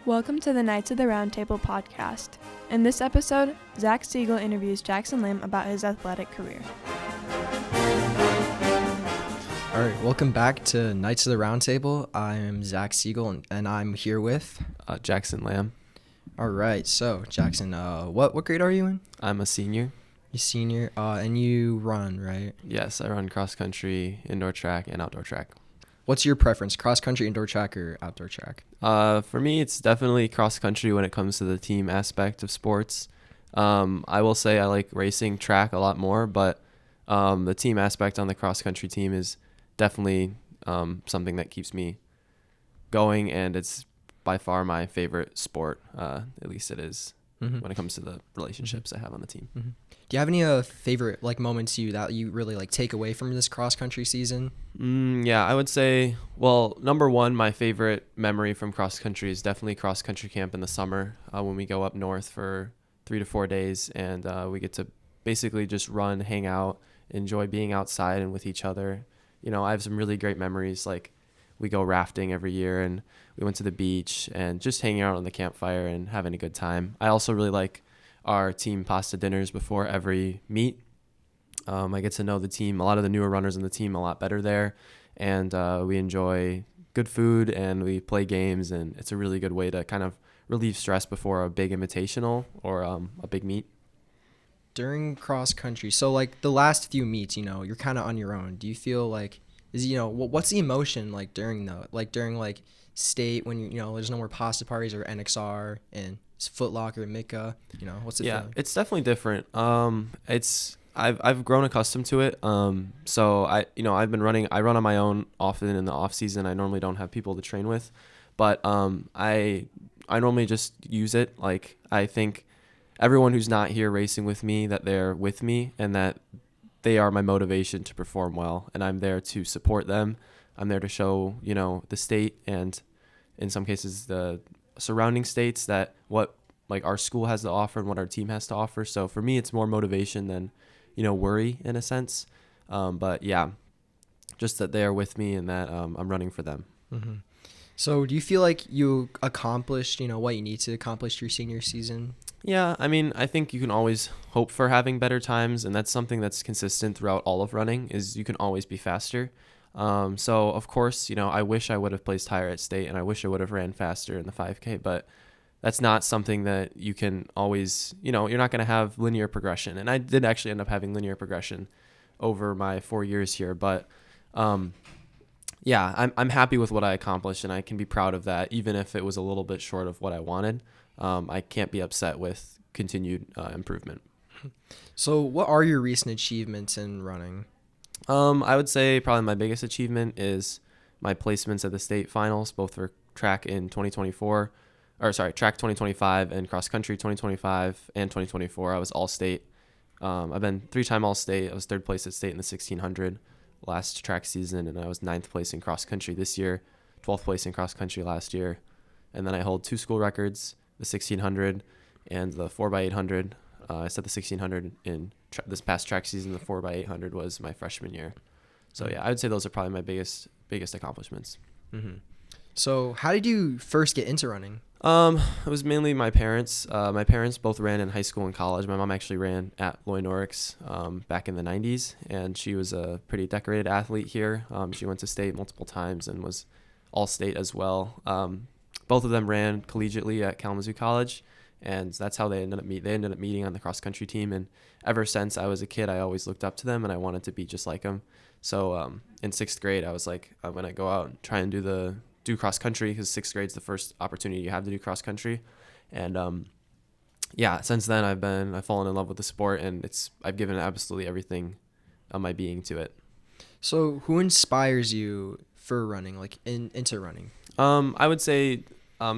Welcome to the Knights of the Round Table podcast. In this episode, Zach Siegel interviews Jackson Lam about his athletic career. All right, welcome back to Knights of the Round Table. I am Zach Siegel, and I'm here with Jackson Lam. All right, so Jackson, what grade are you in? I'm a senior. You're senior, and you run, right? Yes, I run cross country, indoor track, and outdoor track. What's your preference, cross country, indoor track, or outdoor track? For me, it's definitely cross country when it comes to the team aspect of sports. I will say I like racing track a lot more, but the team aspect on the cross country team is definitely something that keeps me going, and it's by far my favorite sport. At least it is when it comes to the relationships I have on the team. Mm-hmm. Do you have any favorite moments that you really take away from this cross country season? Yeah, I would say, well, number one, my favorite memory from cross country is definitely cross country camp in the summer when we go up north for 3 to 4 days, and we get to basically just run, hang out, enjoy being outside and with each other. You know, I have some really great memories, like we go rafting every year and we went to the beach and just hanging out on the campfire and having a good time. I also really like our team pasta dinners before every meet. I get to know the team, a lot of the newer runners in the team a lot better there, and we enjoy good food and we play games, and it's a really good way to kind of relieve stress before a big invitational or a big meet. During cross country, so the last few meets, you're kind of on your own. Do you feel what's the emotion during state when there's no more pasta parties or NXR and Foot Locker, Mika, what's it feeling? It's definitely different. I've grown accustomed to it. So I run on my own often in the off season. I normally don't have people to train with, but I normally just use it. I think everyone who's not here racing with me, that they're with me and that they are my motivation to perform well, and I'm there to support them. I'm there to show, the state and in some cases the surrounding states that what our school has to offer and what our team has to offer. So for me, it's more motivation than, worry in a sense. But yeah, just that they're with me and that I'm running for them. Mm-hmm. So do you feel like you accomplished, what you need to accomplish your senior season? Yeah, I think you can always hope for having better times, and that's something that's consistent throughout all of running, is you can always be faster. So of course, I wish I would have placed higher at state, and I wish I would have ran faster in the 5K, but that's not something that you can always, you're not going to have linear progression. And I did actually end up having linear progression over my 4 years here, but yeah, I'm happy with what I accomplished, and I can be proud of that, even if it was a little bit short of what I wanted. I can't be upset with continued improvement. So what are your recent achievements in running? I would say probably my biggest achievement is my placements at the state finals, both for track in 2024, track 2025 and cross country 2025 and 2024. I was all state. I've been 3-time all state. I was 3rd place at state in the 1600 last track season, and I was 9th place in cross country this year, 12th place in cross country last year. And then I hold 2 school records, the 1600 and the 4x800. I set the 1600 in this past track season. The 4x800 was my freshman year. So yeah, I would say those are probably my biggest accomplishments. Mm-hmm. So how did you first get into running? It was mainly my parents. My parents both ran in high school and college. My mom actually ran at Loy Norix back in the 90s, and she was a pretty decorated athlete here. She went to state multiple times and was all state as well. Both of them ran collegiately at Kalamazoo College, and that's how they ended up meeting on the cross country team. And ever since I was a kid, I always looked up to them and I wanted to be just like them. So in 6th grade, I was like, I'm gonna go out and try and do cross country, because 6th grade is the first opportunity you have to do cross country. And yeah, since then I've fallen in love with the sport, and I've given absolutely everything of my being to it. So who inspires you for running, into running? I would say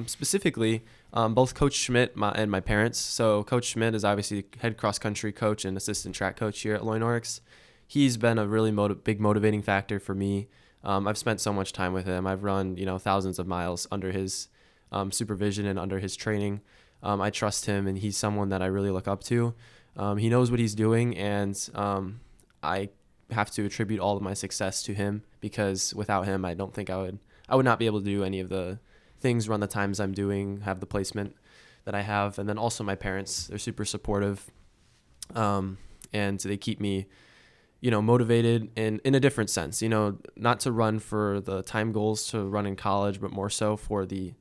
specifically both Coach Schmidt and my parents. So Coach Schmidt is obviously head cross country coach and assistant track coach here at Loy Norix. He's been a really big motivating factor for me. I've spent so much time with him. I've run, thousands of miles under his supervision and under his training. I trust him, and he's someone that I really look up to. He knows what he's doing, and I have to attribute all of my success to him, because without him, I don't think I would not be able to do any of the things, run the times I'm doing, have the placement that I have. And then also my parents, they're super supportive. And they keep me, motivated in a different sense, not to run for the time goals to run in college, but more so for the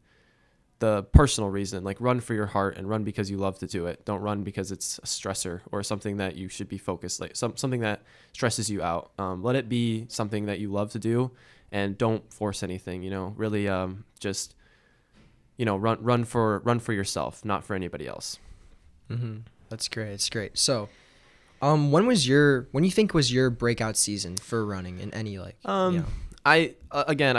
personal reason, like run for your heart and run because you love to do it. Don't run because it's a stressor or something that you should be focused, like something that stresses you out. Let it be something that you love to do and don't force anything, really just, run for yourself, not for anybody else. Mm-hmm. That's great. It's great. So, when you think was your breakout season for running in any I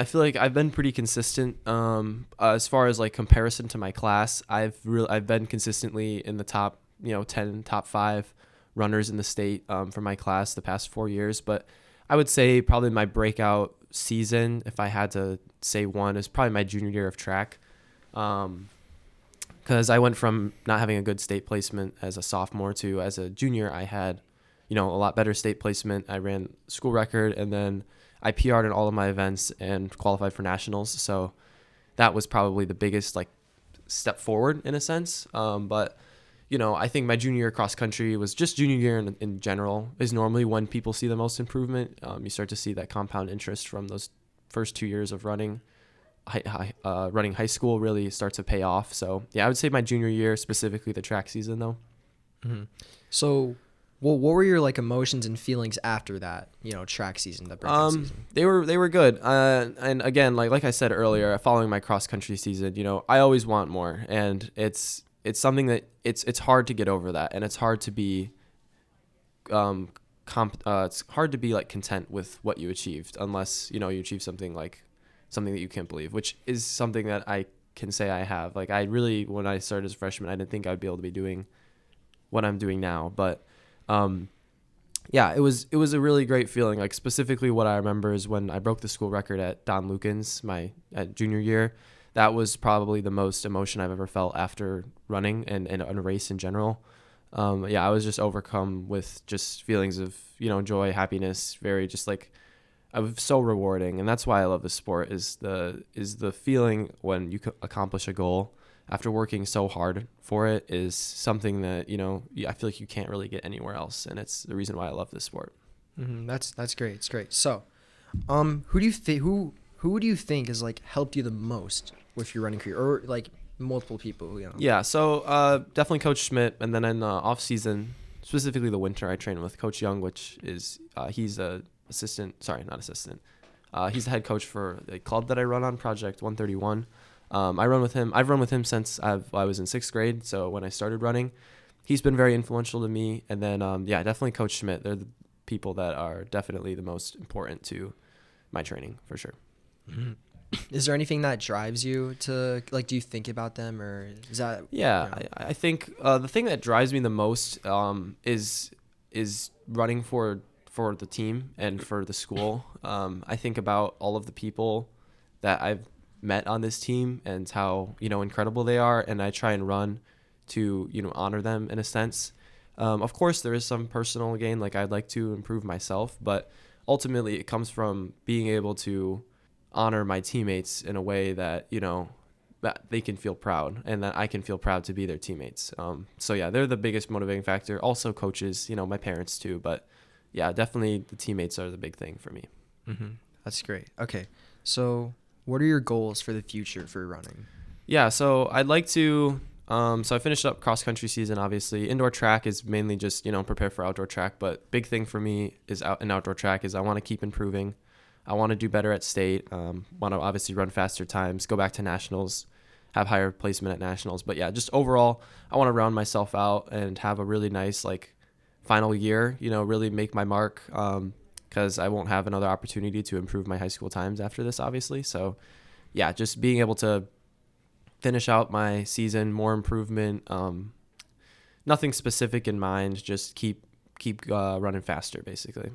feel like I've been pretty consistent as far as like comparison to my class. I've been consistently in the top 10, top 5 runners in the state for my class the past 4 years. But I would say probably my breakout season, if I had to say one, is probably my junior year of track, because I went from not having a good state placement as a sophomore to as a junior I had a lot better state placement. I ran school record, and then I PR'd in all of my events and qualified for nationals. So that was probably the biggest like step forward in a sense. But I think my junior year cross country was just junior year in general is normally when people see the most improvement. You start to see that compound interest from those first 2 years of running. Running high school really starts to pay off. So yeah, I would say my junior year, specifically the track season though. Mm-hmm. So what were your like emotions and feelings after that, track season, that breakout season? They were good. And again, like I said earlier, following my cross country season, I always want more, and it's something that it's hard to get over that, and it's hard to be it's hard to be like content with what you achieved unless you achieve something that you can't believe, which is something that I can say I have. Like I really, when I started as a freshman, I didn't think I'd be able to be doing what I'm doing now, but yeah, it was a really great feeling. Like specifically what I remember is when I broke the school record at Don Lucan's at junior year. That was probably the most emotion I've ever felt after running and a race in general. I was just overcome with just feelings of, joy, happiness, very just like, it was so rewarding. And that's why I love this sport is the feeling when you accomplish a goal after working so hard for it is something that, I feel like you can't really get anywhere else. And it's the reason why I love this sport. Mm-hmm. That's great. It's great. So, who do you think has like helped you the most with your running career, or like multiple people? Yeah. So, definitely Coach Schmidt. And then in the off season, specifically the winter, I train with Coach Young, which is, he's not assistant. He's the head coach for the club that I run on, Project 131. I've run with him since I was in 6th grade. So when I started running, he's been very influential to me. And then, definitely Coach Schmidt. They're the people that are definitely the most important to my training for sure. Mm-hmm. Is there anything that drives you to like, do you think about them, or is that? Yeah, I think the thing that drives me the most is running for the team and for the school. I think about all of the people that I've met on this team and how incredible they are, and I try and run to honor them in a sense. Of course there is some personal gain, like I'd like to improve myself, but ultimately it comes from being able to honor my teammates in a way that that they can feel proud and that I can feel proud to be their teammates. So yeah, they're the biggest motivating factor. Also coaches, my parents too, but yeah, definitely the teammates are the big thing for me. Mm-hmm. That's great. Okay, so what are your goals for the future for running? Yeah, so I'd like to, so I finished up cross country season, obviously. Indoor track is mainly just, prepare for outdoor track. But big thing for me is outdoor track is I want to keep improving. I want to do better at state. Want to obviously run faster times, go back to nationals, have higher placement at nationals. But yeah, just overall, I want to round myself out and have a really nice, final year, really make my mark. Because I won't have another opportunity to improve my high school times after this, obviously. So, yeah, just being able to finish out my season, more improvement, nothing specific in mind, just keep running faster, basically.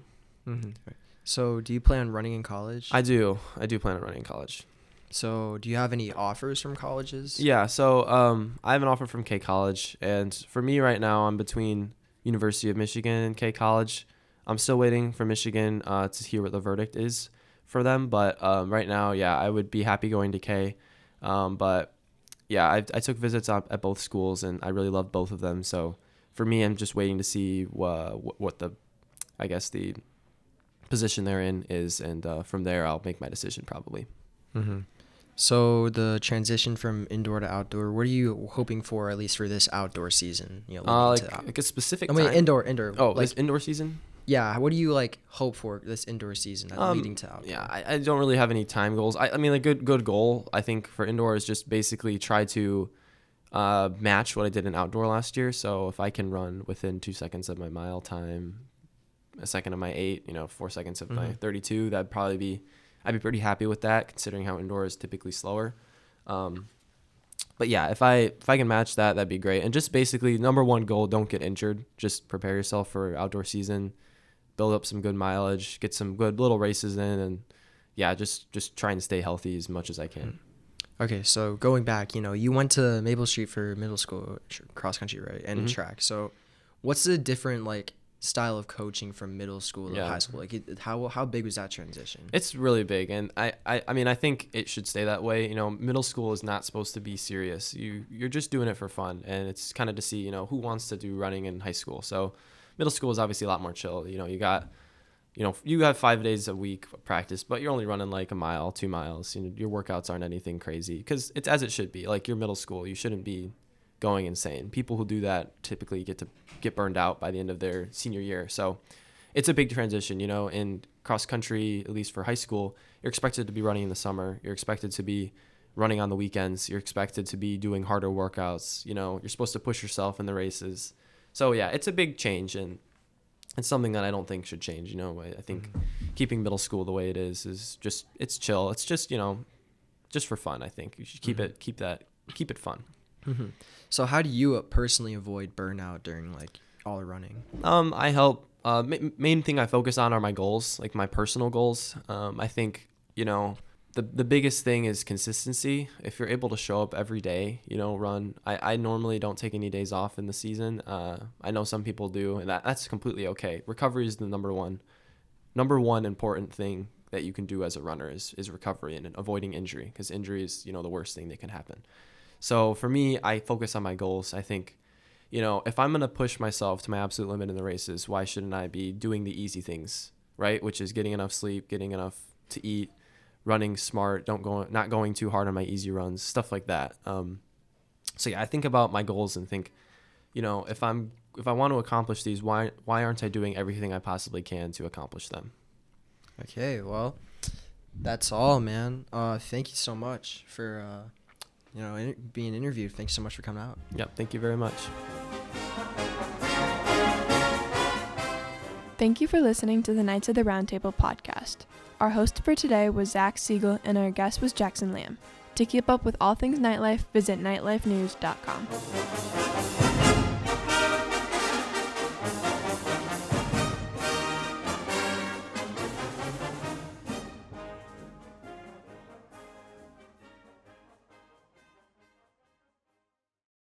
Mm-hmm. So, do you plan on running in college? I do plan on running in college. So, do you have any offers from colleges? Yeah, so I have an offer from K College, and for me right now, I'm between University of Michigan and K College. I'm still waiting for Michigan to hear what the verdict is for them. But right now, yeah, I would be happy going to K. But yeah, I took visits at both schools, and I really loved both of them. So for me, I'm just waiting to see what the position they're in is, and from there I'll make my decision probably. Mm-hmm. So the transition from indoor to outdoor, what are you hoping for, at least for this outdoor season? Like a specific time? Indoor. Oh, like, this indoor season? Yeah. What do you hope for this indoor season leading to outdoor? Yeah, I don't really have any time goals. I mean, a good goal, I think, for indoor is just basically try to match what I did in outdoor last year. So if I can run within 2 seconds of my mile time, a second of my 8, 4 seconds of my 32, I'd be pretty happy with that, considering how indoor is typically slower. But yeah, if I can match that, that'd be great. And just basically, number one goal, don't get injured. Just prepare yourself for outdoor season, build up some good mileage, get some good little races in, and yeah, just trying to stay healthy as much as I can. Okay, so going back, you went to Maple Street for middle school cross country, right, and track. So what's the different style of coaching from middle school to high school? How big was that transition? It's really big, and I mean, I think it should stay that way. Middle school is not supposed to be serious. You're just doing it for fun, and it's kind of to see who wants to do running in high school. So middle school is obviously a lot more chill. You have 5 days a week of practice, but you're only running a mile, 2 miles. Your workouts aren't anything crazy, because it's as it should be. Your middle school, you shouldn't be going insane. People who do that typically get burned out by the end of their senior year. So it's a big transition. In cross country, at least for high school, you're expected to be running in the summer. You're expected to be running on the weekends. You're expected to be doing harder workouts. You're supposed to push yourself in the races. So yeah, it's a big change, and it's something that I don't think should change. I think keeping middle school the way it is just, it's chill. It's just, just for fun. I think you should keep it fun. Mm-hmm. So how do you personally avoid burnout during all the running? I help. Main thing I focus on are my goals, my personal goals. I think the biggest thing is consistency. If you're able to show up every day, run. I normally don't take any days off in the season. I know some people do, and that's completely okay. Recovery is the number one important thing that you can do as a runner is recovery and avoiding injury, because injury is the worst thing that can happen. So for me, I focus on my goals. I think, if I'm going to push myself to my absolute limit in the races, why shouldn't I be doing the easy things, right? Which is getting enough sleep, getting enough to eat, running smart, not going too hard on my easy runs, stuff like that. So yeah, I think about my goals and think, if I want to accomplish these, why aren't I doing everything I possibly can to accomplish them? Okay, well, that's all, man. Thank you so much for being interviewed. Thanks so much for coming out. Yep, thank you very much. Thank you for listening to the Knights of the Roundtable podcast. Our host for today was Zach Siegel, and our guest was Jackson Lam. To keep up with all things nightlife, visit nightlifenews.com.